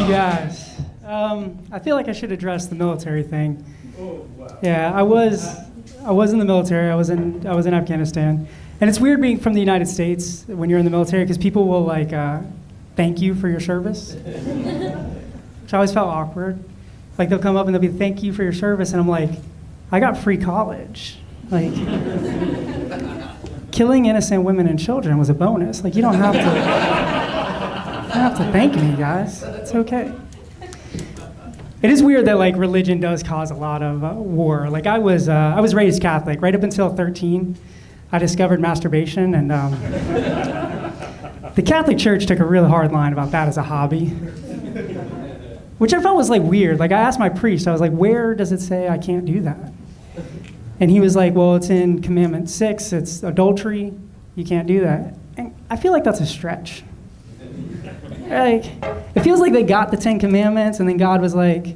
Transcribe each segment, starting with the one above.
guys. I feel like I should address the military thing. Yeah, I was in the military. I was in Afghanistan, and it's weird being from the United States when you're in the military because people will like thank you for your service, which I always felt awkward. Like they'll come up and they'll be thank you for your service, and I'm like, I got free college. Like killing innocent women and children was a bonus. Like you don't have to thank me, guys. It's okay. It is weird that like religion does cause a lot of war. Like I was raised Catholic. Right up until 13, I discovered masturbation, and the Catholic Church took a really hard line about that as a hobby, which I felt was like weird. Like I asked my priest, I was like, where does it say I can't do that? And he was like, well, it's in Commandment 6. It's adultery. You can't do that. And I feel like that's a stretch. Like, it feels like they got the 10 Commandments, and then God was like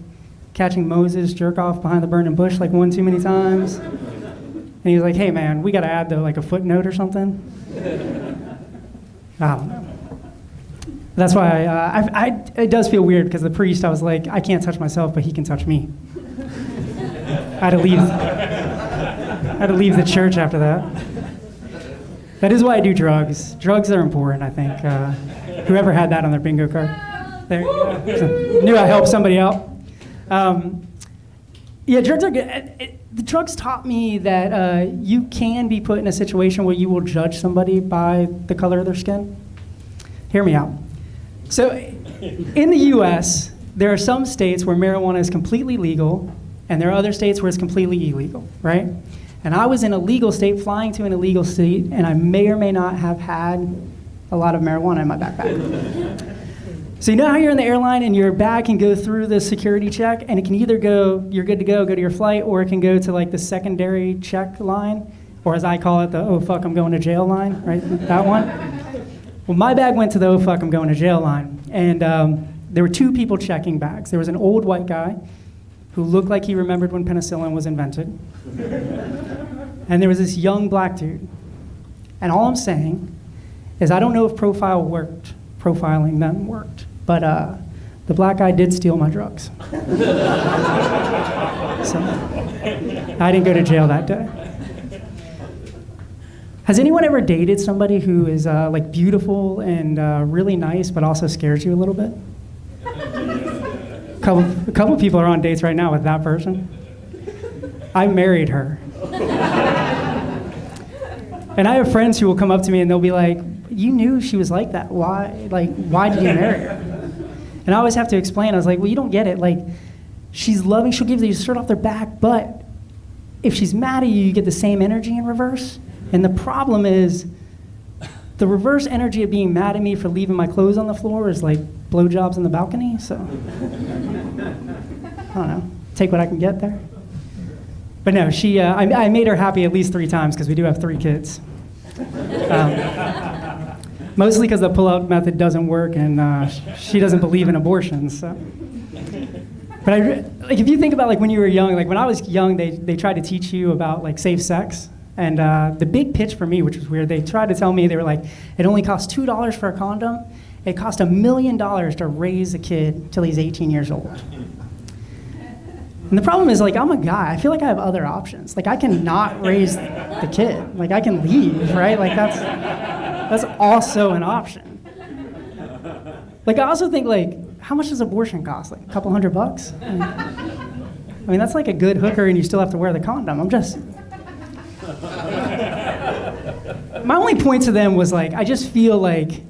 catching Moses jerk off behind the burning bush like one too many times. And he was like, hey man, we gotta add though like a footnote or something. I don't know. That's why it does feel weird because the priest, I was like, I can't touch myself, but he can touch me. I had to leave the church after that. That is why I do drugs. Drugs are important, I think. Whoever had that on their bingo card. There you go. So, knew I helped somebody out. Yeah, drugs are good. The drugs taught me that you can be put in a situation where you will judge somebody by the color of their skin. Hear me out. So in the US, there are some states where marijuana is completely legal, and there are other states where it's completely illegal, right? And I was in a legal state, flying to an illegal state, and I may or may not have had a lot of marijuana in my backpack. So you know how you're in the airline and your bag can go through the security check, and it can either go, you're good to go to your flight, or it can go to like the secondary check line, or as I call it, the oh fuck, I'm going to jail line, right? That one. Well, my bag went to the oh fuck, I'm going to jail line. And there were two people checking bags. There was an old white guy who looked like he remembered when penicillin was invented. And there was this young black dude. And all I'm saying is I don't know if profiling them worked, but the black guy did steal my drugs. So I didn't go to jail that day. Has anyone ever dated somebody who is like beautiful and really nice, but also scares you a little bit? A couple people are on dates right now with that person. I married her. And I have friends who will come up to me and they'll be like, you knew she was like that. Why did you marry her? And I always have to explain. I was like, well, you don't get it. Like, she's loving, she'll give you a shirt off their back, but if she's mad at you, you get the same energy in reverse. And the problem is, the reverse energy of being mad at me for leaving my clothes on the floor is like blowjobs on the balcony, so. I don't know, take what I can get there. But no, I made her happy at least 3 times because we do have 3 kids. Mostly because the pull-out method doesn't work and she doesn't believe in abortions, so. But like if you think about like when you were young, like when I was young, they tried to teach you about like safe sex. And the big pitch for me, which was weird, they tried to tell me, they were like, it only costs $2 for a condom. It cost $1 million to raise a kid till he's 18 years old. And the problem is, like, I'm a guy. I feel like I have other options. Like, I can not raise the kid. Like, I can leave, right? Like, that's also an option. Like, I also think, like, how much does abortion cost? Like, a couple $100? I mean, that's like a good hooker and you still have to wear the condom. My only point to them was, like, I just feel like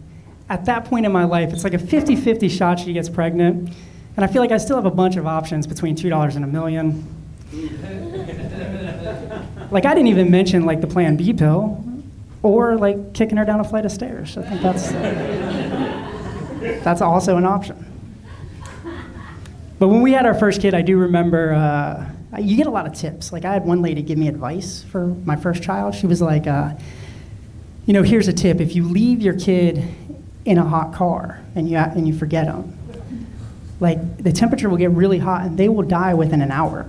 at that point in my life, it's like a 50-50 shot she gets pregnant. And I feel like I still have a bunch of options between $2 and $1 million. Like, I didn't even mention, like, the Plan B pill or, like, kicking her down a flight of stairs. I think that's also an option. But when we had our first kid, I do remember, you get a lot of tips. Like, I had one lady give me advice for my first child. She was like, you know, here's a tip. If you leave your kid in a hot car and you forget them, like, the temperature will get really hot and they will die within an hour.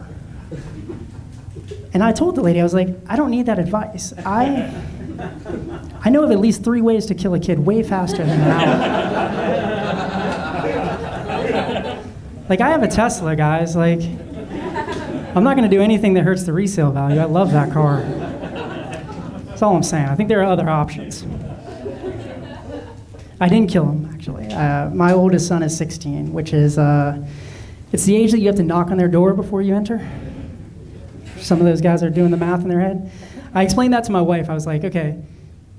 And I told the lady, I was like, I don't need that advice. I know of at least 3 ways to kill a kid way faster than an hour. Like, I have a Tesla, guys. Like, I'm not going to do anything that hurts the resale value. I love that car. That's all I'm saying. I think there are other options. I didn't kill him, actually. My oldest son is 16, which is, it's the age that you have to knock on their door before you enter. Some of those guys are doing the math in their head. I explained that to my wife. I was like, okay,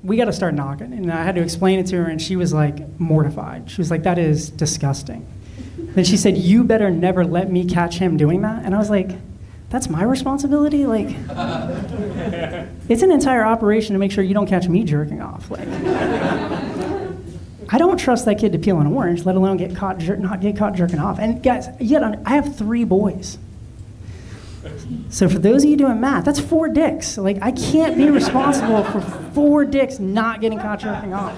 we got to start knocking. And I had to explain it to her, and she was like mortified. She was like, that is disgusting. Then she said, you better never let me catch him doing that. And I was like, that's my responsibility? Like, it's an entire operation to make sure you don't catch me jerking off. Like, I don't trust that kid to peel an orange, let alone not get caught jerking off. And guys, I have 3 boys. So for those of you doing math, that's 4 dicks. Like, I can't be responsible for 4 dicks not getting caught jerking off.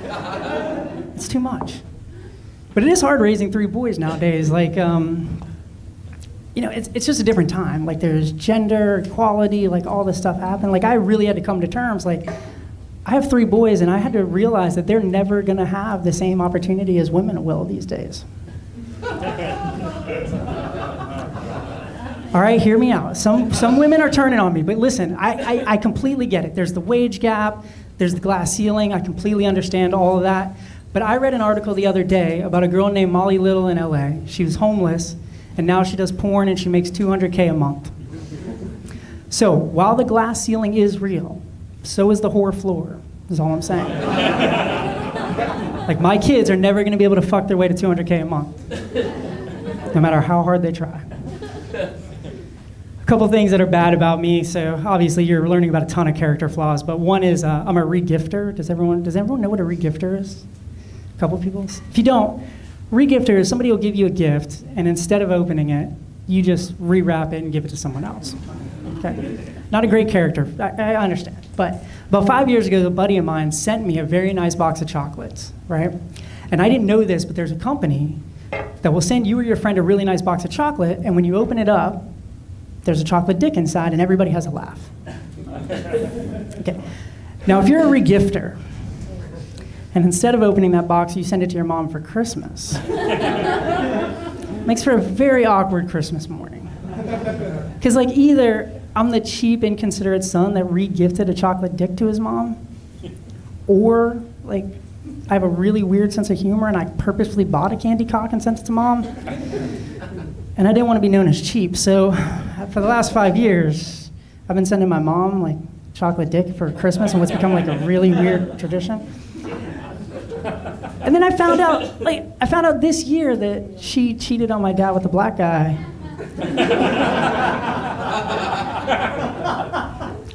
It's too much. But it is hard raising 3 boys nowadays. Like, it's just a different time. Like, there's gender equality, like all this stuff happened. Like, I really had to come to terms. Like, I have 3 boys, and I had to realize that they're never going to have the same opportunity as women will these days. All right, hear me out. Some women are turning on me, but listen, I completely get it. There's the wage gap, there's the glass ceiling. I completely understand all of that. But I read an article the other day about a girl named Molly Little in LA. She was homeless, and now she does porn, and she makes $200K a month. So while the glass ceiling is real, so is the whore floor, is all I'm saying. Like, my kids are never going to be able to fuck their way to $200K a month, no matter how hard they try. A couple things that are bad about me. So obviously you're learning about a ton of character flaws, but one is I'm a regifter. Does everyone know what a regifter is? A couple people? If you don't, regifter is somebody will give you a gift, and instead of opening it, you just rewrap it and give it to someone else. Okay? Not a great character, I understand. But about 5 years ago, a buddy of mine sent me a very nice box of chocolates, right? And I didn't know this, but there's a company that will send you or your friend a really nice box of chocolate, and when you open it up, there's a chocolate dick inside, and everybody has a laugh. Okay. Now, if you're a regifter, and instead of opening that box, you send it to your mom for Christmas, makes for a very awkward Christmas morning. Because, like, either I'm the cheap, inconsiderate son that regifted a chocolate dick to his mom, or, like, I have a really weird sense of humor, and I purposefully bought a candy cock and sent it to mom. And I didn't want to be known as cheap, so for the last 5 years, I've been sending my mom, like, chocolate dick for Christmas, and what's become, like, a really weird tradition. And then I found out this year that she cheated on my dad with a black guy.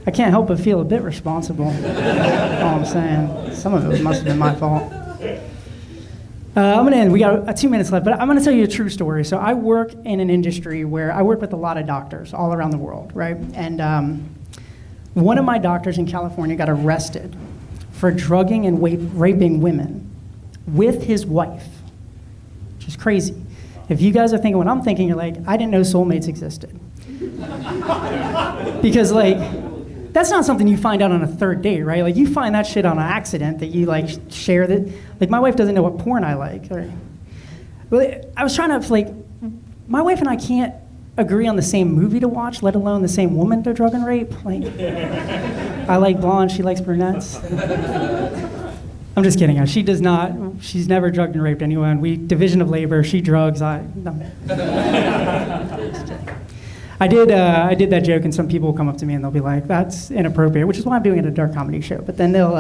I can't help but feel a bit responsible. That's all I'm saying. Some of it must have been my fault. I'm going to end. We got 2 minutes left, but I'm going to tell you a true story. So I work in an industry where I work with a lot of doctors all around the world, right? And one of my doctors in California got arrested for drugging and raping women with his wife, which is crazy. If you guys are thinking what I'm thinking, you're like, I didn't know soulmates existed. Because, like, that's not something you find out on a third date, right? Like, you find that shit on an accident that you, like, share that. Like, my wife doesn't know what porn I like. Well, I was trying to, like, my wife and I can't agree on the same movie to watch, let alone the same woman to drug and rape. Like, I like blonde, she likes brunettes. I'm just kidding. She does not. She's never drugged and raped anyone. We division of labor. She drugs. No. I did that joke, and some people will come up to me and they'll be like, "That's inappropriate," which is why I'm doing it at a dark comedy show. But then they'll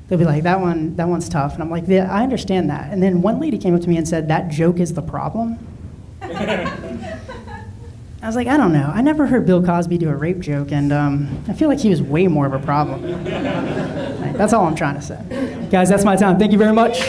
be like, "That one's tough," and I'm like, "Yeah, I understand that." And then one lady came up to me and said, "That joke is the problem." I was like, I don't know. I never heard Bill Cosby do a rape joke, and I feel like he was way more of a problem. Right, that's all I'm trying to say. Guys, that's my time. Thank you very much.